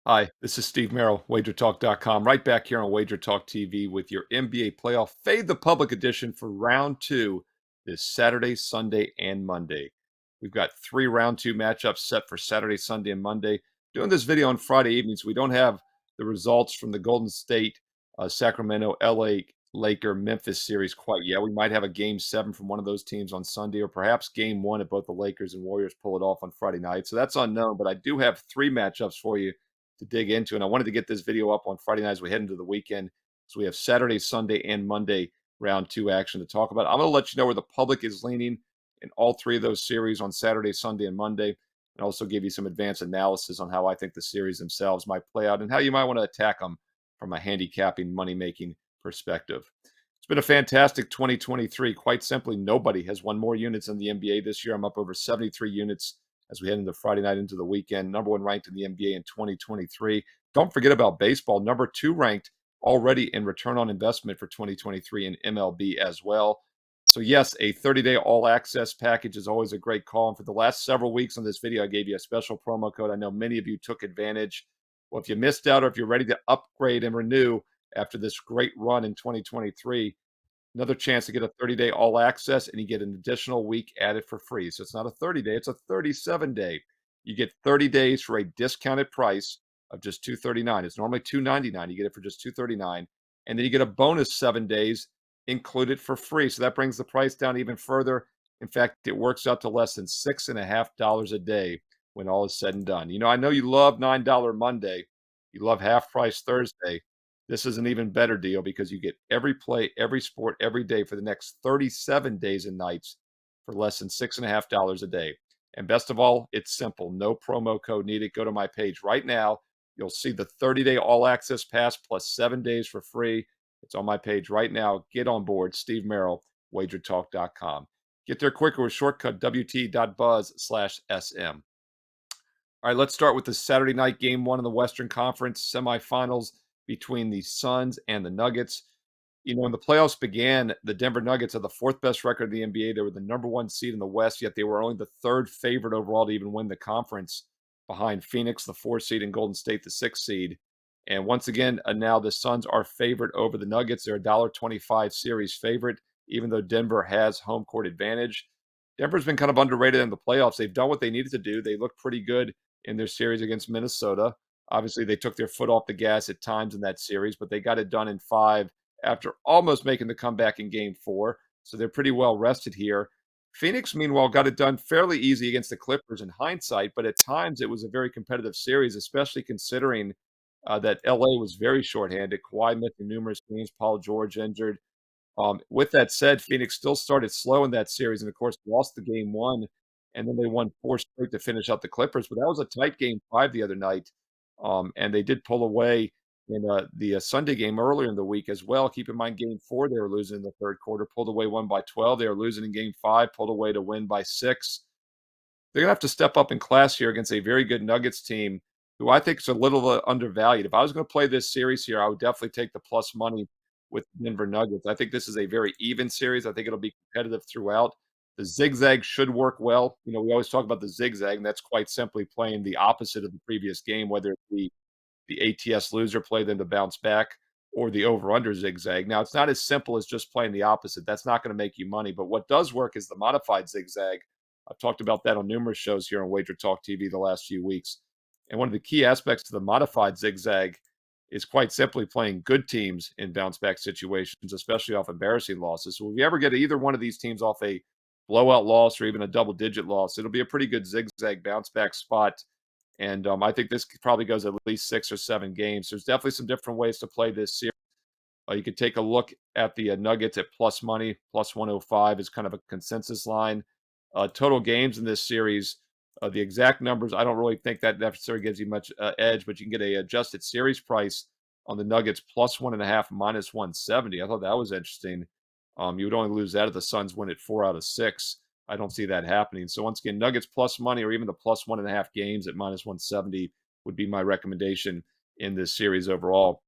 Hi, this is Steve Merril, WagerTalk.com, right back here on WagerTalk TV with your NBA playoff Fade the Public edition for round two this Saturday, Sunday, and Monday. We've got three round two matchups set for Saturday, Sunday, and Monday. Doing this video on Friday evenings, we don't have the results from the Golden State, Sacramento, LA, Laker, Memphis series quite yet. We might have a game seven from one of those teams on Sunday, or perhaps game one if both the Lakers and Warriors pull it off on Friday night. So that's unknown, but I do have three matchups for you to dig into. And I wanted to get this video up on Friday night as we head into the weekend. So we have Saturday, Sunday, and Monday round two action to talk about. I'm going to let you know where the public is leaning in all three of those series on Saturday, Sunday, and Monday, and also give you some advanced analysis on how I think the series themselves might play out and how you might want to attack them from a handicapping, money making perspective. It's been a fantastic 2023. Quite simply, nobody has won more units in the NBA this year. I'm up over 73 units as we head into Friday night into the weekend. Number one ranked in the NBA in 2023. Don't forget about baseball. Number two ranked already in return on investment for 2023 in MLB as well. So, yes, a 30-day all access package is always a great call. And for the last several weeks on this video, I gave you a special promo code. I know many of you took advantage. Well, if you missed out or if you're ready to upgrade and renew after this great run in 2023, another chance to get a 30-day all access, and you get an additional week added for free. So it's not a 30-day, it's a 37-day. You get 30 days for a discounted price of just $239. It's normally $299. You get it for just $239. And then you get a bonus 7 days included for free. So that brings the price down even further. In fact, it works out to less than $6.50 a day when all is said and done. You know, I know you love $9 Monday. You love half price Thursday. This is an even better deal because you get every play, every sport, every day for the next 37 days and nights for less than $6.50 a day. And best of all, it's simple. No promo code needed. Go to my page right now. You'll see the 30-day all access pass plus 7 days for free. It's on my page right now. Get on board. Steve Merril, WagerTalk.com. Get there quicker with shortcut wt.buzz/sm. All right, let's start with the Saturday night game one in the Western Conference semifinals between the Suns and the Nuggets. You know, when the playoffs began, the Denver Nuggets had the fourth best record in the NBA. They were the number one seed in the West, yet they were only the third favorite overall to even win the conference behind Phoenix, the four seed, and Golden State, the sixth seed. And once again, now the Suns are favored over the Nuggets. They're a $1.25 series favorite, even though Denver has home court advantage. Denver's been kind of underrated in the playoffs. They've done what they needed to do. They look pretty good in their series against Minnesota. Obviously, they took their foot off the gas at times in that series, but they got it done in five after almost making the comeback in game four. So they're pretty well rested here. Phoenix, meanwhile, got it done fairly easy against the Clippers in hindsight, but at times it was a very competitive series, especially considering that LA was very shorthanded. Kawhi missing numerous games, Paul George injured. With that said, Phoenix still started slow in that series and, of course, lost the game one, and then they won four straight to finish out the Clippers. But that was a tight game five the other night, and they did pull away in the Sunday game earlier in the week as well. Keep in mind, game four, they were losing in the third quarter, pulled away one by 12. They were losing in game five, pulled away to win by six. They're gonna have to step up in class here against a very good Nuggets team who I think is a little undervalued. If I was gonna play this series here, I would definitely take the plus money with Denver Nuggets. I think this is a very even series. I think it'll be competitive throughout. The zigzag should work well. You know, we always talk about the zigzag, and that's quite simply playing the opposite of the previous game, whether it be the ATS loser play them to bounce back or the over-under zigzag. Now, it's not as simple as just playing the opposite. That's not gonna make you money, but what does work is the modified zigzag. I've talked about that on numerous shows here on Wager Talk TV the last few weeks. And one of the key aspects to the modified zigzag is quite simply playing good teams in bounce back situations, especially off embarrassing losses. So if you ever get either one of these teams off a blowout loss or even a double digit loss, it'll be a pretty good zigzag bounce back spot. And I think this probably goes at least 6 or 7 games. There's definitely some different ways to play this series. You could take a look at the Nuggets at plus money, plus 105 is kind of a consensus line. Total games in this series, the exact numbers, I don't really think that necessarily gives you much edge, but you can get a adjusted series price on the Nuggets plus 1.5 minus 170. I thought that was interesting. You would only lose that if the Suns win it 4 out of 6. I don't see that happening. So once again, Nuggets plus money or even the plus 1.5 games at minus 170 would be my recommendation in this series overall.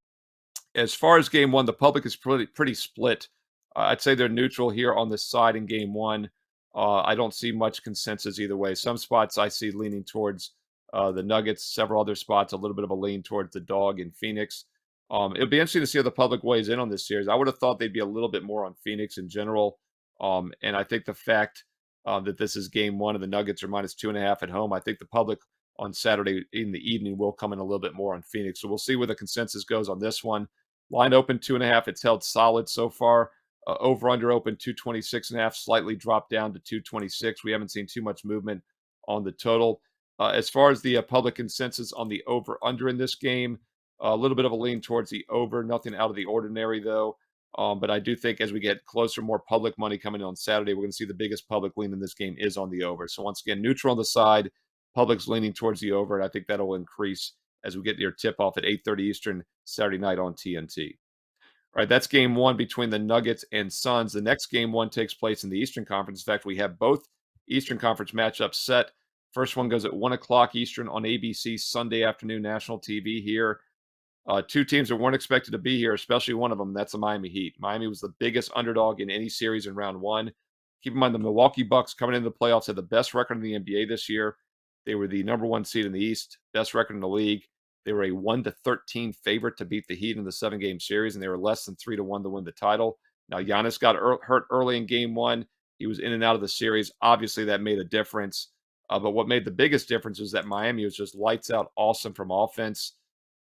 As far as game one, the public is pretty split. I'd say they're neutral here on this side in game one. I don't see much consensus either way. Some spots I see leaning towards the Nuggets, several other spots, a little bit of a lean towards the dog in Phoenix. It'll be interesting to see how the public weighs in on this series. I would have thought they'd be a little bit more on Phoenix in general. And I think the fact that this is game one and the Nuggets are -2.5 at home, I think the public on Saturday in the evening will come in a little bit more on Phoenix. So we'll see where the consensus goes on this one. Line open 2.5. It's held solid so far. Over under open 226.5, slightly dropped down to 226. We haven't seen too much movement on the total. As far as the public consensus on the over under in this game, a little bit of a lean towards the over. Nothing out of the ordinary though. But I do think as we get closer, more public money coming in on Saturday, we're going to see the biggest public lean in this game is on the over. So once again, neutral on the side, public's leaning towards the over, and I think that'll increase as we get near tip off at 8:30 Eastern Saturday night on TNT. All right, that's game one between the Nuggets and Suns. The next game one takes place in the Eastern Conference. In fact, we have both Eastern Conference matchups set. First one goes at 1 o'clock Eastern on ABC Sunday afternoon national TV here. Two teams that weren't expected to be here, especially one of them, that's the Miami Heat. Miami was the biggest underdog in any series in round one. Keep in mind, the Milwaukee Bucks coming into the playoffs had the best record in the NBA this year. They were the number one seed in the East, best record in the league. They were a 1-13 favorite to beat the Heat in the 7-game series, and they were less than 3-1 to win the title. Now, Giannis got hurt early in game one. He was in and out of the series. Obviously, that made a difference. But what made the biggest difference was that Miami was just lights out awesome from offense.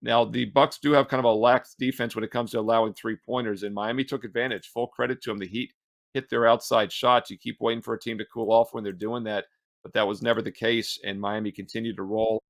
Now, the Bucks do have kind of a lax defense when it comes to allowing three-pointers, and Miami took advantage. Full credit to them. The Heat hit their outside shots. You keep waiting for a team to cool off when they're doing that, but that was never the case, and Miami continued to roll.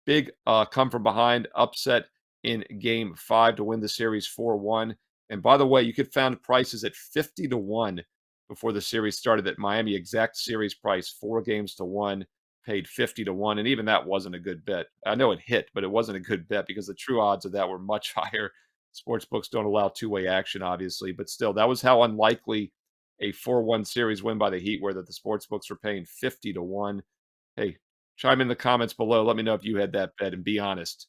Big come from behind upset in game 5 to win the series 4-1. And by the way, you could find prices at 50-1 before the series started at Miami exact series price, 4 games to 1, paid 50-1. And even that wasn't a good bet. I know it hit, but it wasn't a good bet because the true odds of that were much higher. Sports books don't allow two-way action, obviously, but still, that was how unlikely a 4-1 series win by the Heat were, that the sports books were paying 50-1. Hey, chime in the comments below. Let me know if you had that bet and be honest.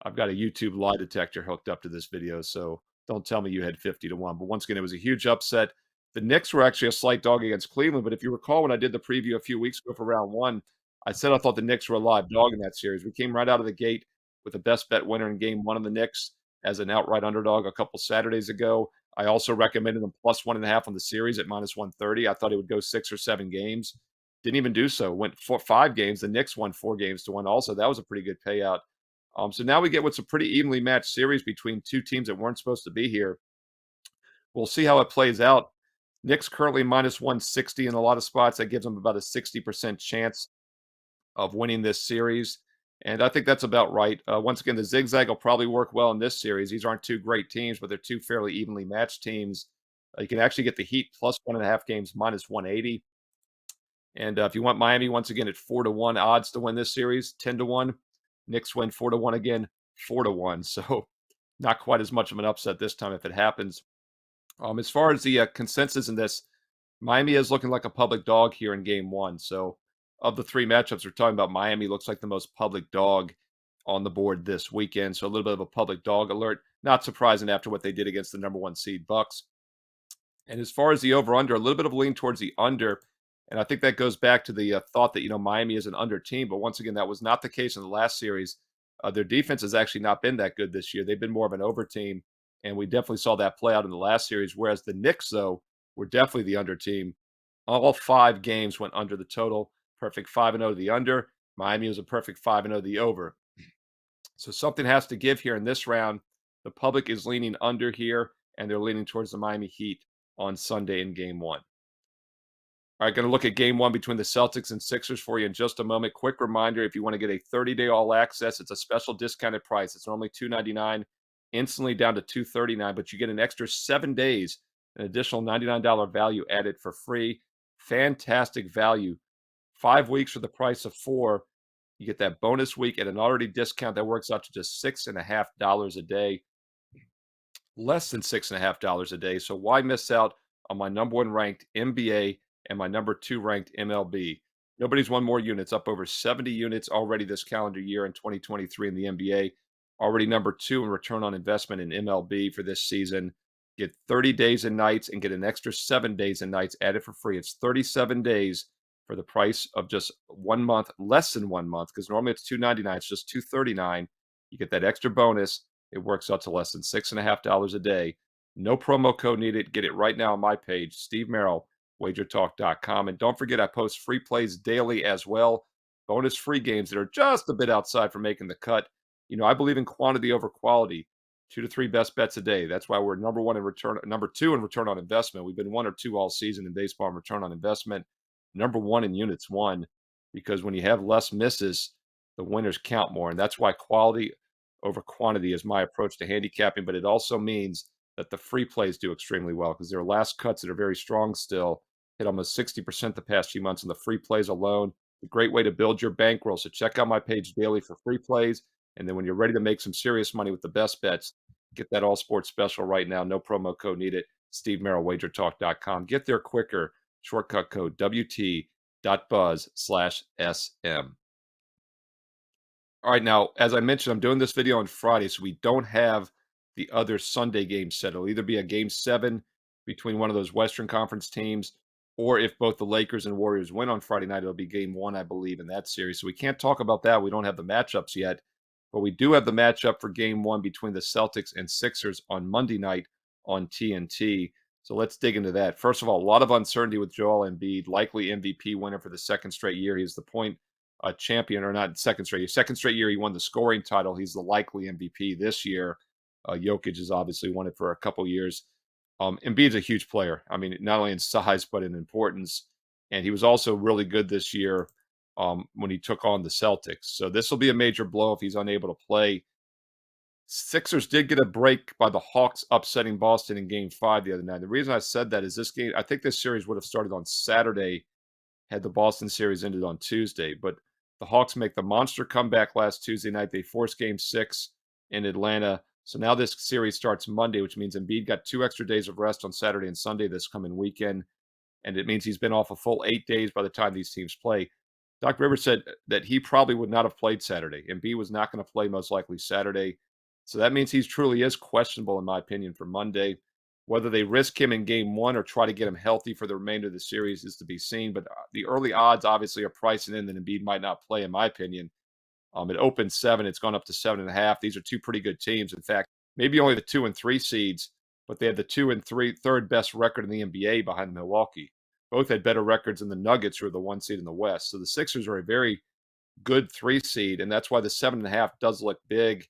I've got a YouTube lie detector hooked up to this video, so don't tell me you had 50-1. But once again, it was a huge upset. The Knicks were actually a slight dog against Cleveland, but if you recall when I did the preview a few weeks ago for round one, I said I thought the Knicks were a live dog in that series. We came right out of the gate with the best bet winner in game one of the Knicks as an outright underdog a couple Saturdays ago. I also recommended them plus 1.5 on the series at -130. I thought it would go 6 or 7 games. Didn't even do so. Went 5 games. The Knicks won 4 games to 1 also. That was a pretty good payout. So now we get what's a pretty evenly matched series between two teams that weren't supposed to be here. We'll see how it plays out. Knicks currently -160 in a lot of spots. That gives them about a 60% chance of winning this series. And I think that's about right. Once again, the zigzag will probably work well in this series. These aren't two great teams, but they're two fairly evenly matched teams. You can actually get the Heat plus 1.5 games -180. And if you want Miami, once again, at 4-1 odds to win this series, 10-1. Knicks win 4-1 again, 4-1. So not quite as much of an upset this time if it happens. As far as the consensus in this, Miami is looking like a public dog here in game one. So of the 3 matchups we're talking about, Miami looks like the most public dog on the board this weekend. So a little bit of a public dog alert. Not surprising after what they did against the number 1 seed Bucks. And as far as the over-under, a little bit of a lean towards the under. And I think that goes back to the thought that, Miami is an under team. But once again, that was not the case in the last series. Their defense has actually not been that good this year. They've been more of an over team. And we definitely saw that play out in the last series. Whereas the Knicks, though, were definitely the under team. All 5 games went under the total. Perfect 5-0 to the under. Miami was a perfect 5-0 to the over. So something has to give here in this round. The public is leaning under here, and they're leaning towards the Miami Heat on Sunday in game one. All right, going to look at game one between the Celtics and Sixers for you in just a moment. Quick reminder, if you want to get a 30-day all access, it's a special discounted price. It's normally $299, instantly down to $239, but you get an extra 7 days, an additional $99 value added for free. Fantastic value. 5 weeks for the price of 4. You get that bonus week at an already discount that works out to just $6.50 a day. Less than $6.50 a day. So why miss out on my number 1 ranked NBA and my number 2 ranked MLB? Nobody's won more units, up over 70 units already this calendar year in 2023 in the NBA. Already number 2 in return on investment in MLB for this season. Get 30 days and nights and get an extra 7 days and nights added for free. It's 37 days for the price of just 1 month, less than 1 month, because normally it's $2.99. It's just $2.39. You get that extra bonus. It works out to less than $6.50 a day. No promo code needed. Get it right now on my page, Steve Merril, WagerTalk.com. And don't forget, I post free plays daily as well. Bonus free games that are just a bit outside from making the cut. I believe in quantity over quality. 2 to 3 best bets a day. That's why we're number two in return on investment. We've been 1 or 2 all season in baseball in return on investment. Number one in units won, because when you have less misses, the winners count more. And that's why quality over quantity is my approach to handicapping. But it also means that the free plays do extremely well, because there are last cuts that are very strong still. Hit almost 60% the past few months in the free plays alone. A great way to build your bankroll. So check out my page daily for free plays. And then when you're ready to make some serious money with the best bets, get that all sports special right now. No promo code needed. Steve Merril, WagerTalk.com. Get there quicker. Shortcut code WT.buzz/SM. All right, now, as I mentioned, I'm doing this video on Friday, so we don't have the other Sunday game set. It'll either be a game 7 between one of those Western Conference teams, or if both the Lakers and Warriors win on Friday night, it'll be game 1, I believe, in that series. So we can't talk about that. We don't have the matchups yet, but we do have the matchup for game 1 between the Celtics and Sixers on Monday night on TNT. So let's dig into that. First of all, a lot of uncertainty with Joel Embiid, likely MVP winner for the second straight year. He's the point champion, or not second straight year. Second straight year, he won the scoring title. He's the likely MVP this year. Jokic has obviously won it for a couple years. Embiid's a huge player. I mean, not only in size, but in importance. And he was also really good this year when he took on the Celtics. So this will be a major blow if he's unable to play. Sixers did get a break by the Hawks upsetting Boston in game 5 the other night. The reason I said that is this game, I think this series would have started on Saturday had the Boston series ended on Tuesday. But the Hawks make the monster comeback last Tuesday night. They force game 6 in Atlanta. So now this series starts Monday, which means Embiid got 2 extra days of rest on Saturday and Sunday this coming weekend. And it means he's been off a full 8 days by the time these teams play. Doc Rivers said that he probably would not have played Saturday. Embiid was not going to play most likely Saturday. So that means he truly is questionable, in my opinion, for Monday. Whether they risk him in game 1 or try to get him healthy for the remainder of the series is to be seen. But the early odds obviously are pricing in that Embiid might not play, in my opinion. It opened 7. It's gone up to 7.5. These are 2 pretty good teams. In fact, maybe only the 2 and 3 seeds, but they had the 2 and 3 third best record in the NBA behind Milwaukee. Both had better records than the Nuggets, who are the 1 seed in the West. So the Sixers are a very good 3 seed, and that's why the 7.5 does look big.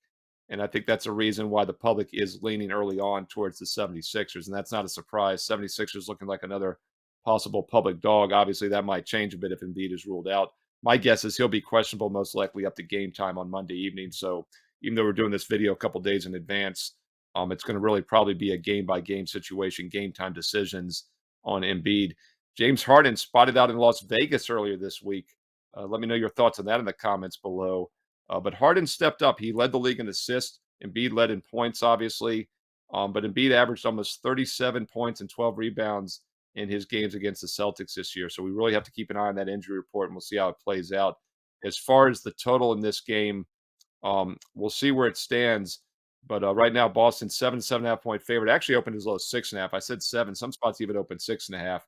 And I think that's a reason why the public is leaning early on towards the 76ers. And that's not a surprise. 76ers looking like another possible public dog. Obviously, that might change a bit if Embiid is ruled out. My guess is he'll be questionable most likely up to game time on Monday evening. So even though we're doing this video a couple days in advance, it's going to really probably be a game-by-game situation, game-time decisions on Embiid. James Harden spotted out in Las Vegas earlier this week. Let me know your thoughts on that in the comments below. But Harden stepped up. He led the league in assists. Embiid led in points, obviously. But Embiid averaged almost 37 points and 12 rebounds in his games against the Celtics this year. So we really have to keep an eye on that injury report, and we'll see how it plays out. As far as the total in this game, we'll see where it stands. But right now, Boston 7.5 point favorite. Actually opened as low as 6.5. I said 7. Some spots even open 6.5.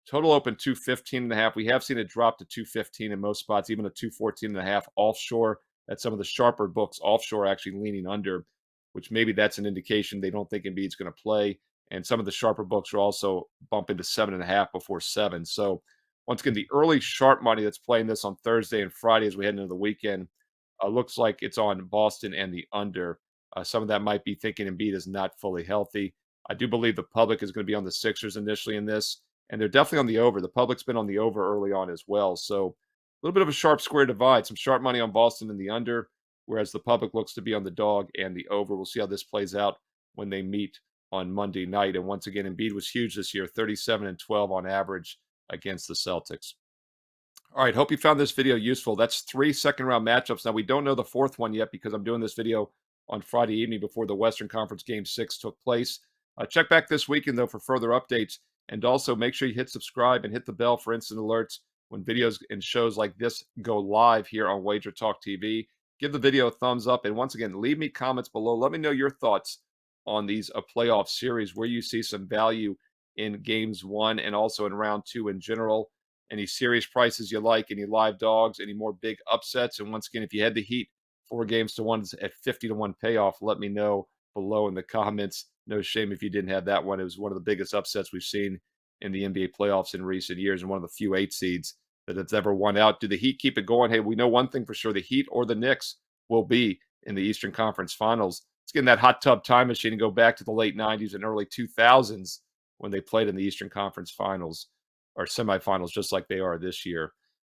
Total open 215.5. We have seen it drop to 215 in most spots, even a 214.5 offshore. At some of the sharper books, offshore actually leaning under, which maybe that's an indication they don't think Embiid's going to play. And some of the sharper books are also bumping to 7.5 before 7. So once again, the early sharp money that's playing this on Thursday and Friday as we head into the weekend looks like it's on Boston and the under. Some of that might be thinking Embiid is not fully healthy. I do believe the public is going to be on the Sixers initially in this, and they're definitely on the over. The public's been on the over early on as well. So a little bit of a sharp square divide, some sharp money on Boston and the under, whereas the public looks to be on the dog and the over. We'll see how this plays out when they meet on Monday night. And once again, Embiid was huge this year, 37 and 12 on average against the Celtics. All right, hope you found this video useful. That's 3 second-round matchups. Now, we don't know the 4th one yet because I'm doing this video on Friday evening before the Western Conference Game 6 took place. Check back this weekend, though, for further updates. And also, make sure you hit subscribe and hit the bell for instant alerts when videos and shows like this go live here on WagerTalk TV. Give the video a thumbs up. And once again, leave me comments below. Let me know your thoughts on these playoff series, where you see some value in games 1 and also in round 2 in general. any serious prices you like, any live dogs, any more big upsets. And once again, if you had the Heat 4 games to 1 at 50-1 payoff, let me know below in the comments. No shame if you didn't have that one. It was one of the biggest upsets we've seen in the NBA playoffs in recent years, and one of the few 8 seeds that has ever won out. Do the Heat keep it going? Hey, we know one thing for sure: the Heat or the Knicks will be in the Eastern Conference Finals. Let's get in that hot tub time machine and go back to the late 90s and early 2000s when they played in the Eastern Conference Finals or semifinals, just like they are this year.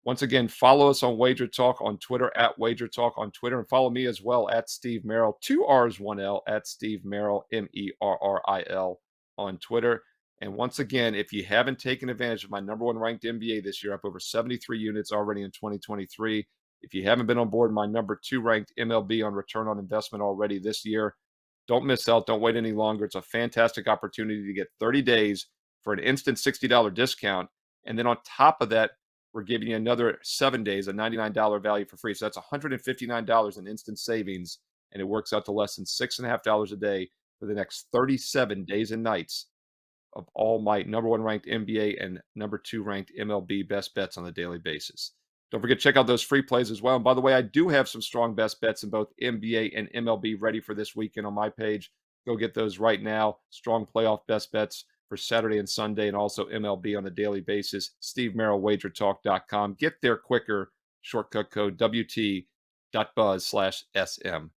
Once again, follow us on Wager Talk on Twitter at Wager Talk on Twitter, and follow me as well at Steve Merril, 2 R's, 1 L, at Steve Merril, Merril on Twitter. And once again, if you haven't taken advantage of my #1 ranked NBA this year, up over 73 units already in 2023. If you haven't been on board my #2 ranked MLB on return on investment already this year, don't miss out. Don't wait any longer. It's a fantastic opportunity to get 30 days for an instant $60 discount. And then on top of that, we're giving you another 7 days, a $99 value for free. So that's $159 in instant savings. And it works out to less than $6.50 a day for the next 37 days and nights of all my #1 ranked NBA and #2 ranked MLB best bets on a daily basis. Don't forget to check out those free plays as well. And by the way, I do have some strong best bets in both NBA and MLB ready for this weekend on my page. Go get those right now. Strong playoff best bets for Saturday and Sunday, and also MLB on a daily basis. Steve Merril, WagerTalk.com. Get there quicker. Shortcut code WT.buzz/SM.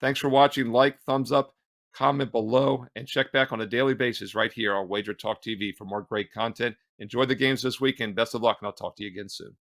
Thanks for watching. Like, thumbs up, comment below, and check back on a daily basis right here on WagerTalk TV for more great content. Enjoy the games this weekend. Best of luck, and I'll talk to you again soon.